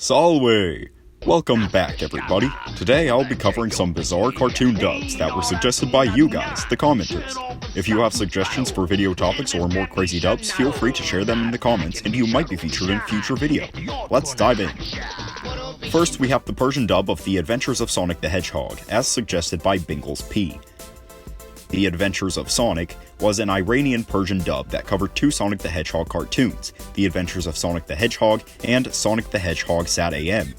Salve! Welcome back, everybody. Today I'll be covering some bizarre cartoon dubs that were suggested by you guys, the commenters. If you have suggestions for video topics or more crazy dubs, feel free to share them in the comments and you might be featured in a future video. Let's dive in. First, we have the Persian dub of The Adventures of Sonic the Hedgehog, as suggested by Bingles P. The Adventures of Sonic was an Iranian Persian dub that covered two Sonic the Hedgehog cartoons, The Adventures of Sonic the Hedgehog and Sonic the Hedgehog Sat AM.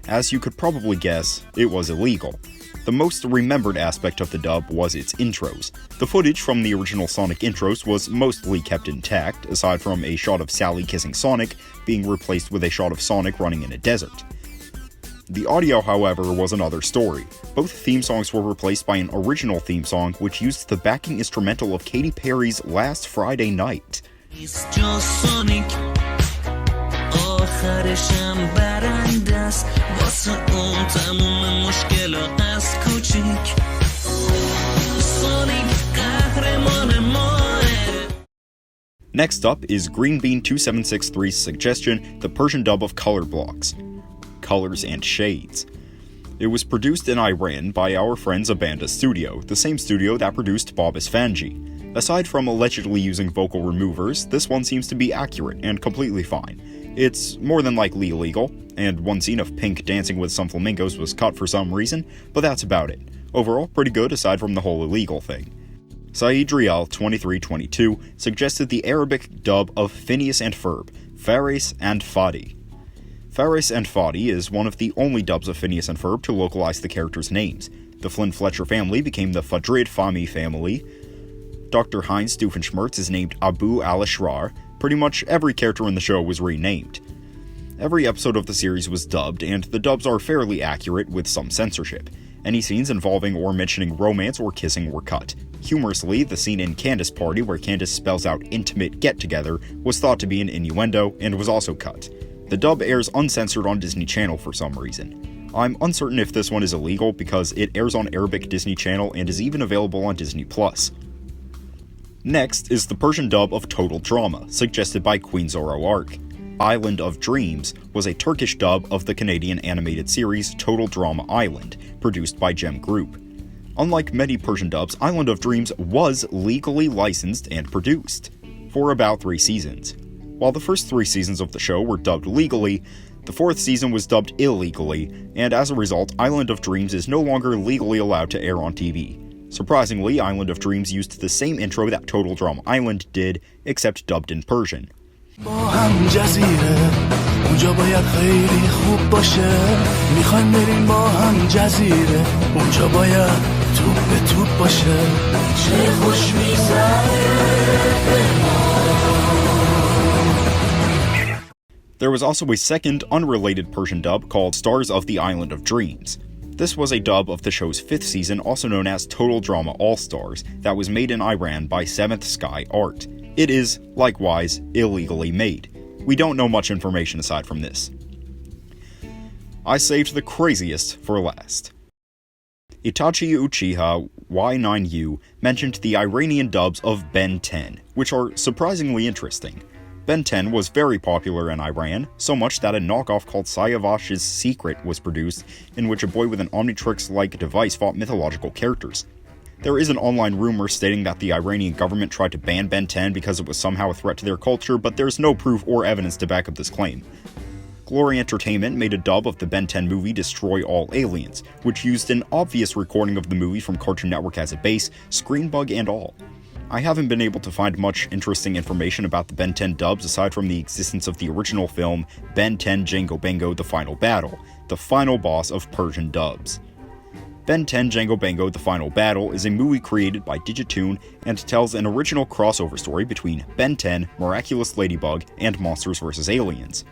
As you could probably guess, it was illegal. The most remembered aspect of the dub was its intros. The footage from the original Sonic intros was mostly kept intact, aside from a shot of Sally kissing Sonic being replaced with a shot of Sonic running in a desert. The audio, however, was another story. Both theme songs were replaced by an original theme song which used the backing instrumental of Katy Perry's Last Friday Night. Next up is Greenbean2763's suggestion, the Persian dub of Colourblocks, Colors and Shades. It was produced in Iran by our friends Abanda Studio, the same studio that produced Bob Esfanji. Aside from allegedly using vocal removers, this one seems to be accurate and completely fine. It's more than likely illegal, and one scene of Pink dancing with some flamingos was cut for some reason, but that's about it. Overall, pretty good aside from the whole illegal thing. Saeed Rial2322 suggested the Arabic dub of Phineas and Ferb, Fares and Fadi. Fares and Fadi is one of the only dubs of Phineas and Ferb to localize the characters' names. The Flynn Fletcher family became the Fadrid Fahmy family. Dr. Heinz Doofenshmirtz is named Abu al-Ashrar. Pretty much every character in the show was renamed. Every episode of the series was dubbed, and the dubs are fairly accurate with some censorship. Any scenes involving or mentioning romance or kissing were cut. Humorously, the scene in Candace Party where Candace spells out intimate get-together was thought to be an innuendo and was also cut. The dub airs uncensored on Disney Channel for some reason. I'm uncertain if this one is illegal because it airs on Arabic Disney Channel and is even available on Disney+. Next is the Persian dub of Total Drama, suggested by Queen Zoro Arc. Island of Dreams was a Turkish dub of the Canadian animated series Total Drama Island, produced by Gem Group. Unlike many Persian dubs, Island of Dreams was legally licensed and produced, for about 3 seasons. While the first 3 seasons of the show were dubbed legally, the 4th season was dubbed illegally, and as a result, Island of Dreams is no longer legally allowed to air on TV. Surprisingly, Island of Dreams used the same intro that Total Drama Island did, except dubbed in Persian. There was also a second, unrelated Persian dub called Stars of the Island of Dreams. This was a dub of the show's 5th season, also known as Total Drama All-Stars, that was made in Iran by 7th Sky Art. It is, likewise, illegally made. We don't know much information aside from this. I saved the craziest for last. Itachi Uchiha Y9U mentioned the Iranian dubs of Ben 10, which are surprisingly interesting. Ben 10 was very popular in Iran, so much that a knockoff called Sayavash's Secret was produced, in which a boy with an Omnitrix-like device fought mythological characters. There is an online rumor stating that the Iranian government tried to ban Ben 10 because it was somehow a threat to their culture, but there's no proof or evidence to back up this claim. Glory Entertainment made a dub of the Ben 10 movie Destroy All Aliens, which used an obvious recording of the movie from Cartoon Network as a base, screen bug and all. I haven't been able to find much interesting information about the Ben 10 dubs aside from the existence of the original film Ben 10 Django Bango The Final Battle, the final boss of Persian dubs. Ben 10 Django Bango The Final Battle is a movie created by Digitoon and tells an original crossover story between Ben 10, Miraculous Ladybug, and Monsters vs. Aliens.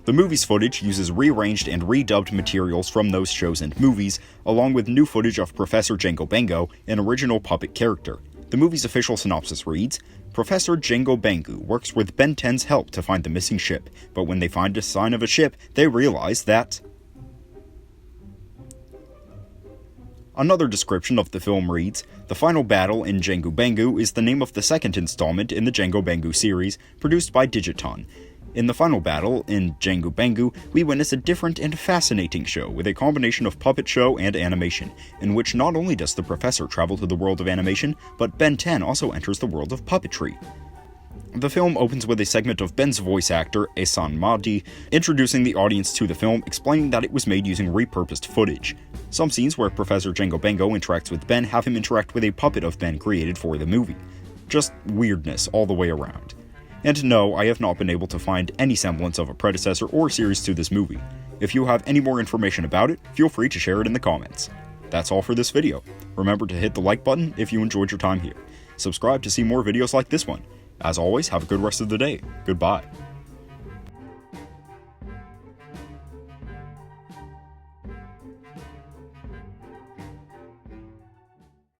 The movie's footage uses rearranged and redubbed materials from those shows and movies, along with new footage of Professor Django Bango, an original puppet character. The movie's official synopsis reads, Professor Django Bango works with Ben 10's help to find the missing ship, but when they find a sign of a ship, they realize that... Another description of the film reads, The Final Battle in Django Bango is the name of the second installment in the Django Bango series, produced by Digiton. In the final battle, in Jango Bangu, we witness a different and fascinating show with a combination of puppet show and animation, in which not only does the professor travel to the world of animation, but Ben 10 also enters the world of puppetry. The film opens with a segment of Ben's voice actor, Ehsan Mahdi, introducing the audience to the film, explaining that it was made using repurposed footage. Some scenes where Professor Jango Bango interacts with Ben have him interact with a puppet of Ben created for the movie. Just weirdness all the way around. And no, I have not been able to find any semblance of a predecessor or series to this movie. If you have any more information about it, feel free to share it in the comments. That's all for this video. Remember to hit the like button if you enjoyed your time here. Subscribe to see more videos like this one. As always, have a good rest of the day. Goodbye.